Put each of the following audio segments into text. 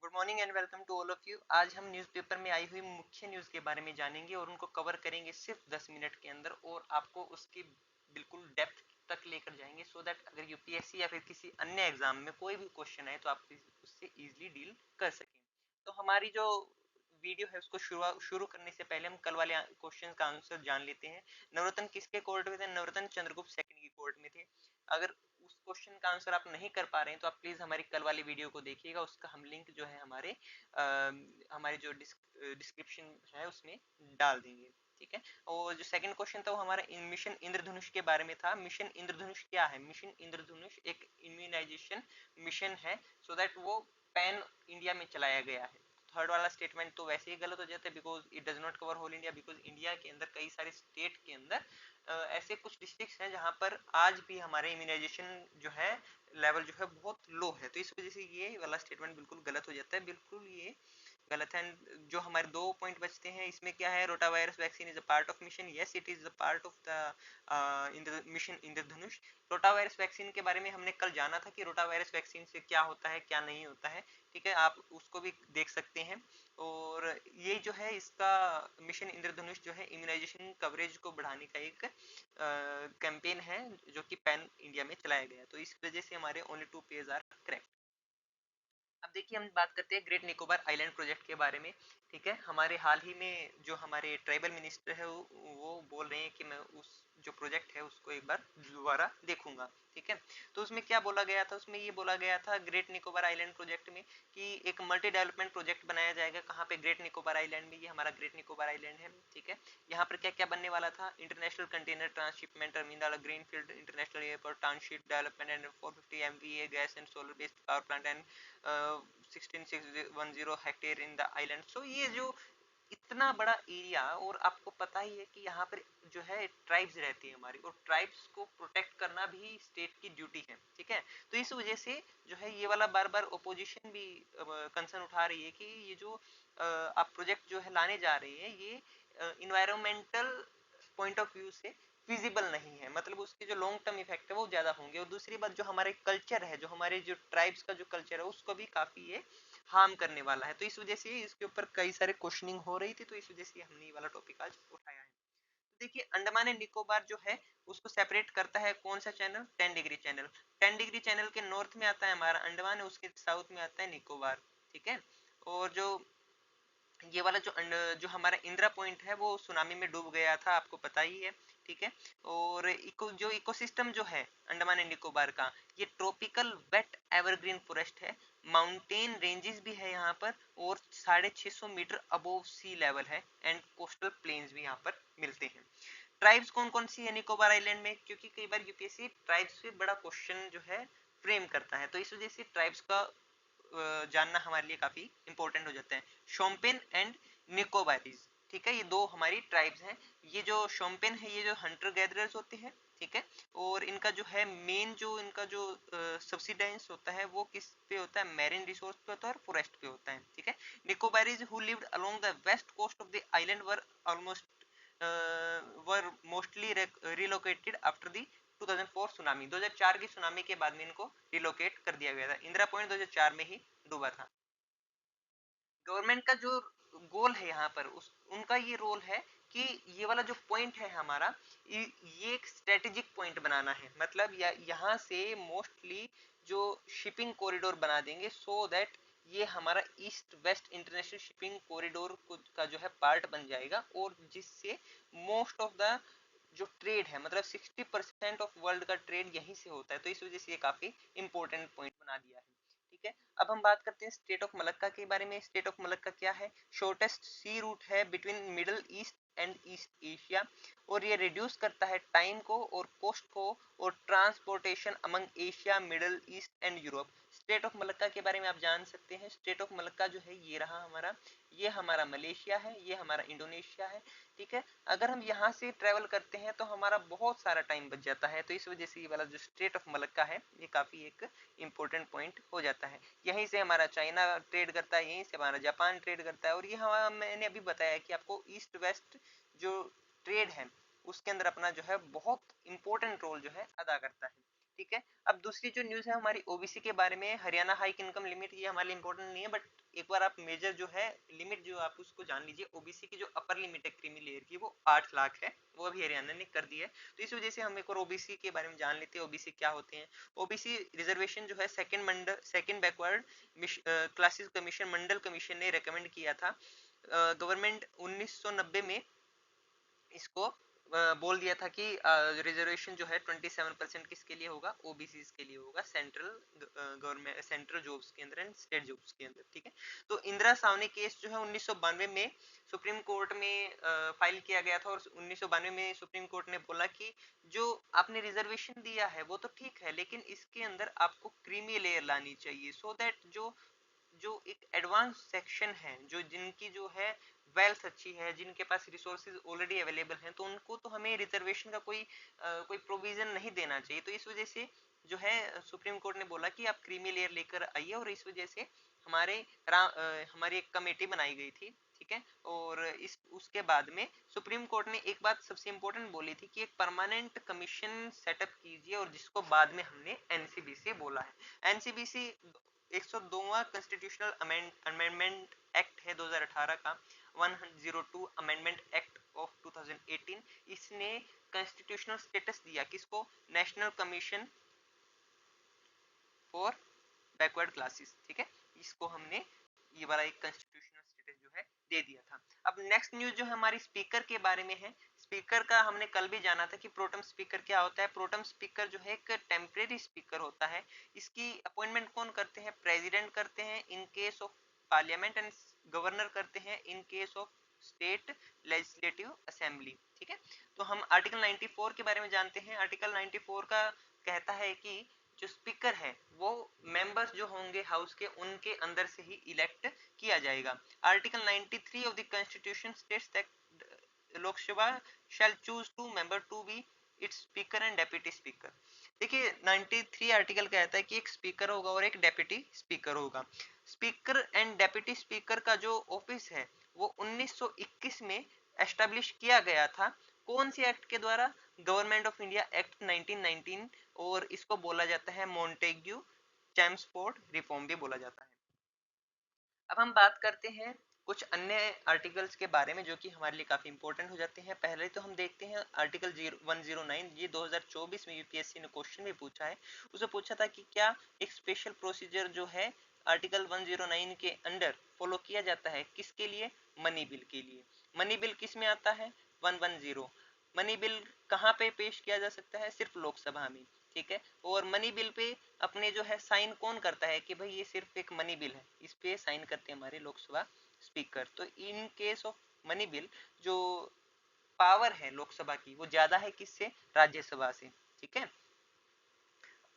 Good morning and welcome to all of you. आज हम newspaper में आई हुई मुख्य न्यूज़ के बारे में जानेंगे और उनको कवर करेंगे सिर्फ 10 मिनट के अंदर, और आपको उसकी बिल्कुल डेप्थ तक लेकर जाएंगे सो दैट अगर यूपीएससी या फिर किसी अन्य एग्जाम में कोई भी क्वेश्चन आए तो आप उससे इजीली डील कर सकें। तो हमारी जो वीडियो है उसको शुरू करने से पहले हम कल वाले क्वेश्चन का आंसर जान लेते हैं। नवरत्न किसके कोर्ट में थे? नवरत्न चंद्रगुप्त सेकंड की कोर्ट में थे। अगर उस क्वेश्चन का आंसर आप नहीं कर पा रहे हैं तो आप प्लीज हमारी कल वाली वीडियो को देखिएगा, उसका हम लिंक जो है हमारे जो डिस्क्रिप्शन है उसमें डाल देंगे। ठीक है। और जो सेकंड क्वेश्चन था वो हमारा मिशन इंद्रधनुष के बारे में था। मिशन इंद्रधनुष क्या है? मिशन इंद्रधनुष एक इम्यूनाइजेशन मिशन है सो दैट वो पैन इंडिया में चलाया गया है। थर्ड वाला स्टेटमेंट तो वैसे ही गलत हो जाता है because it does not cover whole India, because India के अंदर कई सारे स्टेट के अंदर ऐसे कुछ डिस्ट्रिक्ट्स हैं जहां पर आज भी हमारे इम्यूनाइजेशन जो है लेवल जो है बहुत लो है, तो इस वजह से ये वाला स्टेटमेंट बिल्कुल गलत हो जाता है, बिल्कुल ये गलत है। जो हमारे दो पॉइंट बचते हैं इसमें क्या है? Rota virus vaccine is a part of mission, yes it is a part of the mission Indradhanush. Rota virus vaccine के बारे में हमने कल जाना था कि रोटा वायरस वैक्सीन से क्या होता है क्या नहीं होता है। ठीक है, आप उसको भी देख सकते हैं। और ये जो है इसका मिशन इंद्रधनुष जो है इम्यूनाइजेशन कवरेज को बढ़ाने का एक कैंपेन है जो कि पैन इंडिया में चलाया गया, तो इस वजह से हमारे only two page are correct. अब देखिए हम बात करते हैं ग्रेट निकोबार आइलैंड प्रोजेक्ट के बारे में। ठीक है, हमारे हाल ही में जो हमारे ट्राइबल मिनिस्टर है वो बोल रहे हैं कि मैं उस जो प्रोजेक्ट है उसको एक बार दोबारा देखूंगा। ठीक है, तो उसमें क्या बोला गया था? उसमें ये बोला गया था ग्रेट निकोबार आइलैंड प्रोजेक्ट में कि एक मल्टी डेवलपमेंट प्रोजेक्ट बनाया जाएगा। कहाँ पे? ग्रेट निकोबार आइलैंड में। ये हमारा ग्रेट निकोबार आइलैंड है। ठीक है, यहाँ पर क्या क्या बनने वाला था? International container transshipment terminal, greenfield international airport, township development and 450 MVA gas and solar based power plant and 16610 hectare in the island. So ये जो इतना बड़ा एरिया, और आपको पता ही है कि यहाँ पर जो है ट्राइब्स रहती है हमारी, और ट्राइब्स को प्रोटेक्ट करना भी स्टेट की ड्यूटी है। ठीक है, तो इस वजह से जो है ये वाला बार बार ओपोजिशन भी कंसर्न उठा रही है कि ये जो आप प्रोजेक्ट जो है लाने जा रहे हैं ये इन्वायरमेंटल पॉइंट ऑफ व्यू से फिजिबल नहीं है, मतलब उसके जो लॉन्ग टर्म इफेक्ट है वो ज्यादा होंगे। और दूसरी बात जो हमारे कल्चर है, जो हमारे जो ट्राइब्स का जो कल्चर है उसको भी काफी ये हार्म करने वाला है, तो इस वजह से इसके ऊपर कई सारे क्वेश्चनिंग हो रही थी, तो इस वजह से हमने ये वाला टॉपिक आज उठाया है। तो देखिए अंडमान एंड निकोबार जो है उसको सेपरेट करता है कौन सा channel? 10 degree channel. 10 degree channel के नॉर्थ में आता है हमारा अंडमान, उसके साउथ में आता है निकोबार। ठीक है, और जो ये वाला जो हमारा इंदिरा पॉइंट है वो सुनामी में डूब गया था, आपको पता ही है। ठीक है, और जो इकोसिस्टम जो है अंडमान एंड निकोबार का, ये ट्रॉपिकल वेट एवरग्रीन फॉरेस्ट है। माउंटेन रेंजेस भी है यहाँ पर, और 650 मीटर अबोव सी लेवल है, एंड कोस्टल प्लेन्स भी यहाँ पर मिलते हैं। ट्राइब्स कौन कौन सी है निकोबार आइलैंड में? क्योंकि कई बार यूपीएससी ट्राइब्स पे बड़ा क्वेश्चन जो है फ्रेम करता है, तो इस वजह से ट्राइब्स का जानना हमारे लिए काफी इंपॉर्टेंट हो जाता है। शोम्पेन एंड निकोबारीज, ठीक है, ये दो हमारी ट्राइब्स हैं। ये जो शोम्पेन है ये जो हंटर गैदरर्स होते हैं। ठीक है, और इनका जो है मेन जो इनका जो सब्सिडेंस होता है वो किस पे होता है? मैरीन रिसोर्स पे होता है और फॉरेस्ट पे होता है। ठीक है, Nicobarese who lived along the west coast of the island were mostly relocated after the 2004 tsunami. 2004 की सुनामी के बाद में इनको रिलोकेट कर दिया गया था। इंदिरा पॉइंट 2004 में ही डूबा था। गवर्नमेंट का जो गोल है यहाँ पर उनका ये रोल है कि ये वाला जो पॉइंट है हमारा, ये एक स्ट्रेटेजिक पॉइंट बनाना है, मतलब यहाँ से मोस्टली जो शिपिंग कॉरिडोर बना देंगे सो दैट ये हमारा east west international shipping corridor का जो है पार्ट बन जाएगा, और जिससे मोस्ट ऑफ द जो ट्रेड है, मतलब 60% ऑफ वर्ल्ड का ट्रेड यहीं से होता है, तो इस वजह से ये काफी इंपॉर्टेंट पॉइंट बना दिया है। ठीक है, अब हम बात करते हैं स्टेट ऑफ मलक्का के बारे में। स्टेट ऑफ मलक्का क्या है? शॉर्टेस्ट सी रूट है between middle east and east Asia, और ये रिड्यूस करता है टाइम को और कॉस्ट को और transportation among Asia, middle east and Europe. State of Malacca के बारे में आप जान सकते हैं। स्टेट ऑफ मलक्का जो है ये रहा हमारा, ये हमारा मलेशिया है, ये हमारा इंडोनेशिया है। ठीक है, अगर हम यहाँ से ट्रेवल करते हैं तो हमारा बहुत सारा टाइम बच जाता है, तो इस वजह से ये वाला जो स्टेट ऑफ मलक्का है ये काफी एक इम्पोर्टेंट पॉइंट हो जाता है। यहीं से हमारा चाइना ट्रेड करता है, यहीं से हमारा जापान ट्रेड करता है, और ये हमारा मैंने अभी बताया कि आपको ईस्ट वेस्ट जो ट्रेड है उसके अंदर अपना जो है बहुत इंपॉर्टेंट रोल जो है अदा करता है। ठीक है, अब दूसरी जो न्यूज है हमारी ओबीसी के बारे में। हरियाणा हाइक इनकम लिमिट, ये हमारे लिए इंपॉर्टेंट नहीं है, बट एक बार आप मेजर जो है लिमिट जो आप उसको जान लीजिए, ओबीसी की जो अपर लिमिट है क्रीमी लेयर की वो 8 लाख है, वो अभी हरियाणा ने कर दिया है। तो इस वजह से हम एक और ओबीसी के बारे में जान लेते हैं, ओबीसी क्या होते हैं। ओबीसी रिजर्वेशन जो है सेकंड बैकवर्ड क्लासेस कमीशन मंडल कमीशन ने रेकमेंड किया था। गवर्नमेंट 1990 में इसको बोल दिया था कि रिजर्वेशन जो है 27% किसके लिए होगा, ओबीसी के लिए होगा, सेंट्रल गवर्नमेंट सेंट्रल जॉब्स के अंदर एंड स्टेट जॉब्स के अंदर, ठीक है। तो इंदिरा सावनी केस जो है 1992 में सुप्रीम कोर्ट में फाइल किया गया था, और 1992 में सुप्रीम कोर्ट ने बोला कि जो आपने रिजर्वेशन दिया है वो तो ठीक है, लेकिन इसके अंदर आपको क्रीमी लेयर लानी चाहिए, सो दैट जो जो एक एडवांस सेक्शन है, जो जिनकी जो है वेल्थ अच्छी है, जिनके पास रिसोर्सेज ऑलरेडी अवेलेबल हैं, तो उनको तो हमें रिजर्वेशन का कोई प्रोविजन नहीं देना चाहिए। तो इस वजह से जो है सुप्रीम कोर्ट ने बोला कि आप क्रीमी लेयर लेकर आइए, और इस वजह से हमारी एक कमेटी बनाई गई थी, ठीक है। और इस उसके बाद में सुप्रीम कोर्ट ने एक बात सबसे इंपॉर्टेंट बोली थी कि एक परमानेंट कमीशन सेटअप कीजिए, और जिसको बाद में हमने एनसीबीसी बोला है। एनसीबीसी 102वां कॉन्स्टिट्यूशनल अमेंडमेंट एक्ट है 2018 का, 102 अमेंडमेंट एक्ट ऑफ 2018। इसने कॉन्स्टिट्यूशनल स्टेटस दिया किसको, national commission for backward classes, ठीक है। इसको हमने ये वाला एक कॉन्स्टिट्यूशनल स्टेटस जो है दे दिया था। अब नेक्स्ट न्यूज जो है हमारी स्पीकर के बारे में है। स्पीकर का हमने कल भी जाना था कि प्रोटम स्पीकर क्या होता है। प्रोटम स्पीकर जो है एक टेम्परेरी स्पीकर होता है। इसकी अपॉइंटमेंट कौन करते हैं, प्रेसिडेंट करते हैं in case of parliament, and governor करते हैं in case of state legislative assembly, ठीक है। तो हम आर्टिकल 94 के बारे में जानते हैं। आर्टिकल 94 का कहता है कि जो स्पीकर है वो मेंबर्स जो होंगे हाउस के, उनके अंदर से ही इलेक्ट किया जाएगा। Article 93 of the constitution states that Lok Sabha shall choose two member to be its speaker and deputy speaker. देखिए 93 आर्टिकल कहता है कि एक स्पीकर होगा और एक डेप्यूटी स्पीकर होगा। स्पीकर एंड डेप्यूटी स्पीकर का जो ऑफिस है वो 1921 में एस्टेब्लिश किया गया था। कौन से एक्ट के द्वारा, गवर्नमेंट ऑफ इंडिया एक्ट 1919, और इसको बोला जाता है मॉन्टेग्यू चैम्सफोर्ड रिफॉर्म भी बोला जाता है। अब हम बात करते हैं कुछ अन्य आर्टिकल्स के बारे में जो कि हमारे लिए काफी इंपॉर्टेंट हो जाते हैं। पहले तो हम देखते हैं आर्टिकल 109, ये 2024 में यूपीएससी ने क्वेश्चन भी पूछा है। उसे पूछा था कि क्या एक स्पेशल प्रोसीजर जो है आर्टिकल 109 के अंडर फॉलो किया जाता है, किसके लिए, मनी बिल के लिए। मनी बिल किस में आता है, 110। मनी बिल कहाँ पे पेश किया जा सकता है, सिर्फ लोकसभा में, ठीक है। और मनी बिल पे अपने जो है साइन कौन करता है कि भाई ये सिर्फ एक मनी बिल है, इस पे साइन करते हैं हमारे लोकसभा स्पीकर। तो in case of money bill जो पावर है लोकसभा की वो ज्यादा है किससे, राज्यसभा से, ठीक है।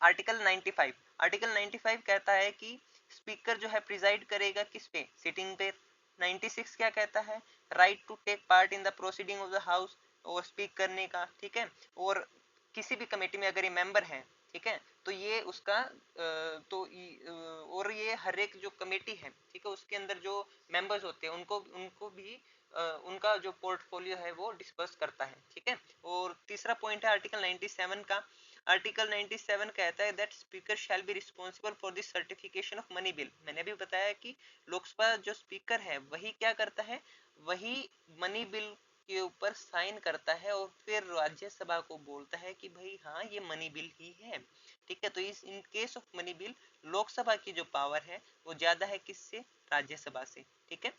आर्टिकल 95, आर्टिकल 95 कहता है कि स्पीकर जो है प्रिजाइड करेगा किस पे, सिटिंग पे। 96 क्या कहता है, right to take part in the proceeding of the house, और स्पीक करने का, ठीक है। और किसी भी कमेटी में अगर ये मेंबर है, ठीक है, तो ये उसका और ये हर एक जो कमेटी है, ठीक है, उसके अंदर जो मेंबर्स होते हैं उनको उनको भी उनका जो पोर्टफोलियो है वो डिस्पर्स करता है, ठीक है। और तीसरा पॉइंट है आर्टिकल 97 का। आर्टिकल 97 कहता है that speaker shall be responsible for the certification of money bill. मैंने भी बताया कि लोकसभा जो स्पीकर है वही क्या करता है, वही मनी बिल के ऊपर साइन करता है और फिर राज्यसभा को बोलता है कि भाई हाँ ये मनी बिल ही है, ठीक है। तो इस in case of money bill Lok Sabha की जो पावर है वो ज्यादा है किससे, राज्यसभा से, ठीक है।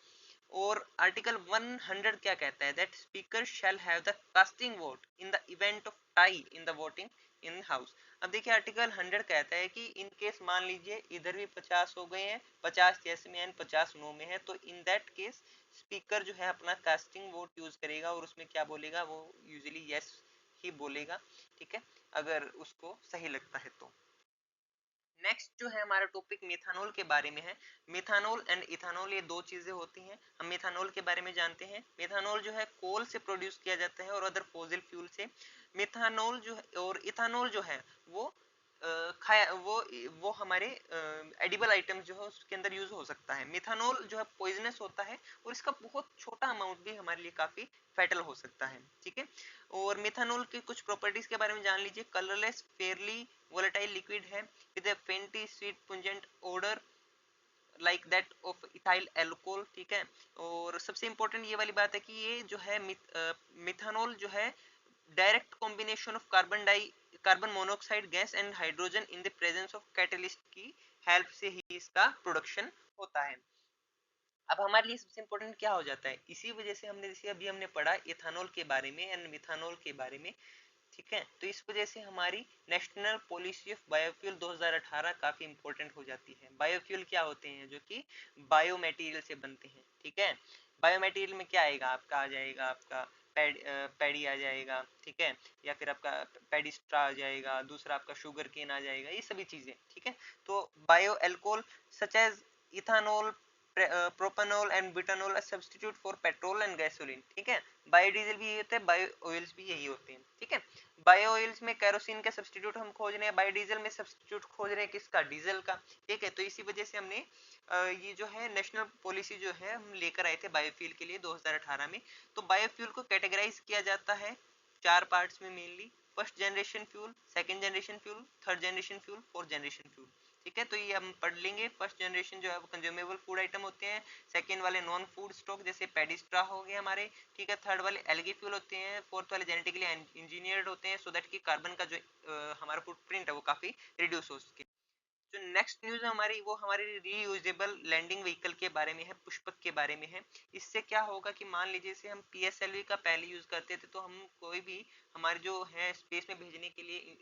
और आर्टिकल 100 क्या कहता है, that speaker shall have the casting vote in the event of tie in the voting in house. अब देखिए आर्टिकल 100 कहता है कि इन केस मान लीजिए इधर भी 50 हो गए हैं, 50 यस में एंड 50 नो में है, तो इन दैट केस स्पीकर जो है अपना कास्टिंग वोट यूज करेगा और उसमें क्या बोलेगा, वो यूजुअली यस ही बोलेगा, ठीक है, अगर उसको सही लगता है तो। नेक्स्ट जो है हमारा टॉपिक मेथानॉल के बारे में है। मेथानॉल एंड इथानॉल ये दो चीजें होती हैं। हम मेथानॉल के बारे में जानते हैं। मेथानॉल जो है कोल से प्रोड्यूस किया जाता है और अदर फॉसिल फ्यूल से। मेथानॉल जो है और इथानॉल जो है वो खाया वो हमारे एडिबल आइटम्स जो है उसके अंदर यूज हो सकता है। मिथानॉल जो है पॉइजनस होता है और इसका बहुत छोटा अमाउंट भी हमारे लिए काफी फैटल हो सकता है, ठीक है। और मिथानॉल की कुछ प्रॉपर्टीज के बारे में जान लीजिए। कलरलेस, फेयरली वोलेटाइल लिक्विड है with a faint sweet pungent odour, like that of ethyl alcohol, ठीक है। और सबसे इंपॉर्टेंट ये वाली बात है कि ये जो है मिथानॉल जो है direct combination of carbon monoxide gas and hydrogen in the presence of catalyst की हेल्प से ही इसका प्रोडक्शन होता है। अब हमारे लिए सबसे इंपॉर्टेंट क्या हो जाता है, इसी वजह से हमने जैसे अभी हमने पढ़ा इथानॉल के बारे में एंड मिथानॉल के बारे में, ठीक है। तो इस वजह से हमारी नेशनल पॉलिसी ऑफ बायोफ्यूल 2018 काफी इंपॉर्टेंट हो जाती है। बायोफ्यूल क्या होते हैं, जो कि बायो मटेरियल से बनते हैं, ठीक है। बायो मटेरियल में क्या आएगा, आपका आ जाएगा आपका पैडी आ जाएगा, ठीक है, या फिर आपका पैडिस्ट्रा आ जाएगा, दूसरा आपका शुगर केन आ जाएगा, ये सभी चीजें, ठीक है। तो bio alcohol such as ethanol, propanol and butanol substitute for petrol and gasoline, ठीक है। बायोडीजल भी यही होता है, बायो ऑयल्स भी यही होते हैं, ठीक है। बायो ऑयल्स में केरोसिन का सब्स्टिट्यूट हम खोज रहे हैं, बायोडीजल में सब्स्टिट्यूट खोज रहे हैं किसका, डीजल का, ठीक है। तो इसी वजह से हमने ये जो है नेशनल पॉलिसी जो है हम लेकर आए थे बायोफ्यूल के लिए 2018 में। तो बायोफ्यूल को कैटेगराइज किया जाता है 4 पार्ट्स में mainly, first generation fuel, second generation fuel, third generation fuel, fourth generation fuel, ठीक है। तो ये हम पढ़ लेंगे। फर्स्ट जनरेशन जो है वो कंज्यूमेबल फूड आइटम होते हैं, सेकंड वाले नॉन फूड स्टॉक जैसे पैडिस्ट्रा हो गए हमारे, ठीक है। थर्ड वाले एल्गी फ्यूल होते हैं, फोर्थ वाले जेनेटिकली इंजीनियर्ड होते हैं सो दैट कि कार्बन का जो हमारा फुटप्रिंट है वो काफी रिड्यूस हो सके। जो नेक्स्ट न्यूज है हमारी, वो हमारी रीयूजेबल लैंडिंग व्हीकल के बारे में है, पुष्पक के बारे में है। इससे क्या होगा कि मान लीजिए से हम पीएसएलवी का पहले यूज करते थे, तो हम कोई भी हमारे जो है स्पेस में भेजने के लिए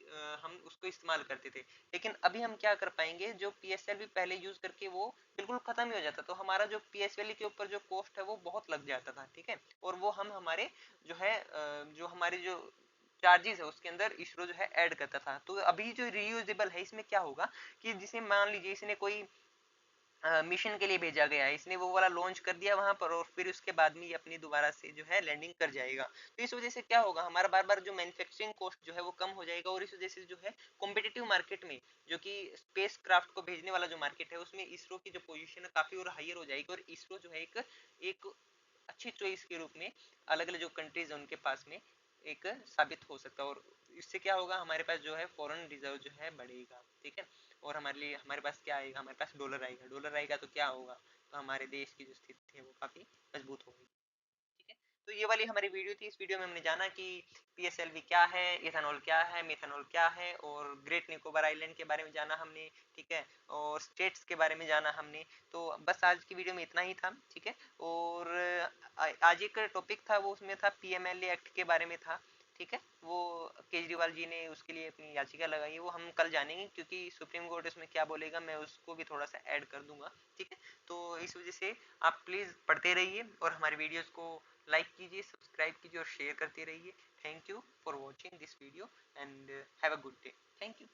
हम उसको इस्तेमाल करते थे। लेकिन अभी हम क्या कर पाएंगे, जो पीएसएलवी पहले यूज करके वो बिल्कुल खत्म ही हो जाता, तो हमारा जो पीएसएलवी के ऊपर जो कॉस्ट है वो बहुत लग जाता था, ठीक है। और वो हम हमारे जो है जो हमारी जो चार्जेस है उसके अंदर इसरो जो है ऐड करता था। तो अभी जो रीयूजेबल है इसमें क्या होगा कि जिसे मान लीजिए इसने कोई मिशन के लिए भेजा गया है, इसने वो वाला लॉन्च कर दिया वहां पर और फिर उसके बाद में ये अपनी दोबारा से जो है लैंडिंग कर जाएगा। तो इस वजह से क्या होगा, हमारा बार बार जो मैन्युफैक्चरिंग कॉस्ट जो है वो कम हो जाएगा, और इस वजह से जो है कॉम्पिटिटिव मार्केट में, जो कि स्पेस क्राफ्ट को भेजने वाला जो मार्केट है उसमें इसरो की जो पोजीशन है काफी और हायर हो जाएगी, और इसरो जो है एक अच्छी चॉइस के रूप में अलग अलग जो कंट्रीज है उनके पास में एक साबित हो सकता है। और इससे क्या होगा, हमारे पास जो है फॉरेन रिजर्व जो है बढ़ेगा, ठीक है। और हमारे लिए हमारे पास क्या आएगा, हमारे पास डॉलर आएगा, डॉलर आएगा तो क्या होगा, तो हमारे देश की जो स्थिति है वो काफी मजबूत होगी, ठीक है। तो ये वाली हमारी वीडियो थी। इस वीडियो में हमने जाना कि पीएसएलवी क्या है, इथेनॉल क्या है, मिथेनॉल क्या है, और ग्रेट निकोबार आइलैंड के बारे में जाना हमने, ठीक है, और स्टेट्स के बारे में जाना हमने। तो बस आज की वीडियो में इतना ही था, ठीक है। और आज एक टॉपिक था वो उसमें था पीएमएलए एक्ट के बारे में था, ठीक है। वो केजरीवाल जी ने उसके लिए अपनी याचिका लगाई है, वो हम कल जानेंगे क्योंकि सुप्रीम कोर्ट इसमें क्या बोलेगा मैं उसको भी थोड़ा सा ऐड कर दूंगा, ठीक है। तो इस वजह से आप प्लीज पढ़ते रहिए और हमारे वीडियोस को लाइक कीजिए, सब्सक्राइब कीजिए और शेयर करते रहिए। Thank you for watching this video and have a good day. Thank you.